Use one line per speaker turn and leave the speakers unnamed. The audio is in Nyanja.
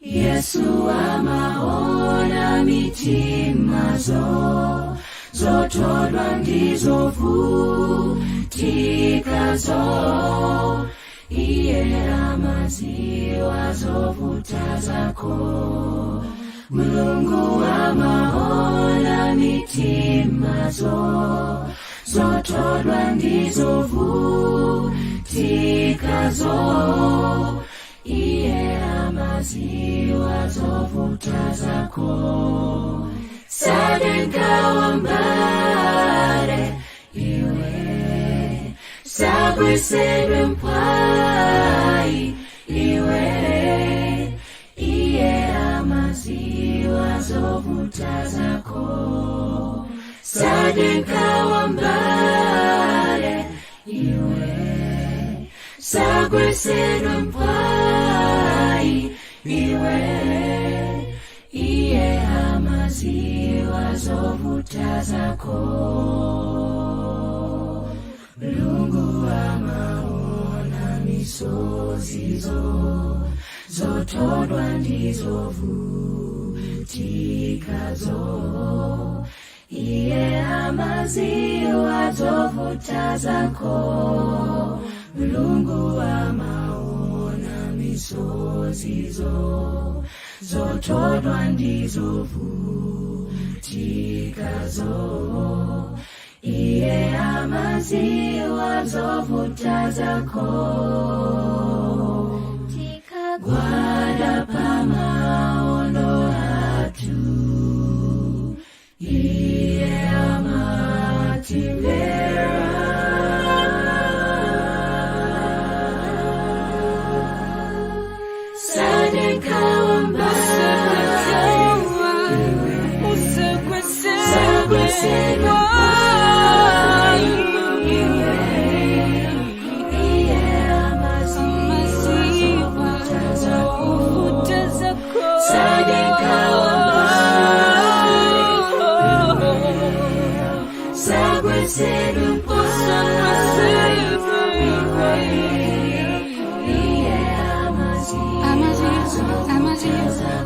Yesu amaona mitimazo zotodwa ndizovutikazo, iye amaziwa zovuta zako. Mulungu amaona mitimazo zotodwa ndizovutikazo, iye amaziwa zovuta zako. Sadengawambare iwe, sagwesedwe mpwai iwe, iye amaziwa zovuta zako. Sadengawambare iwe, sagwesedwe mpwai iwe, iye amaziwa zovuta zako. Mulungu amaona misozizo zotodwa ndizovutikazo, iye amaziwa zovuta zako. Mulungu amaona misozizo zotodwa ndizovutikazo, iye amaziwa zovuta zako. Tikagwada pamaondo atu, iye amatimvera.
Amaziwa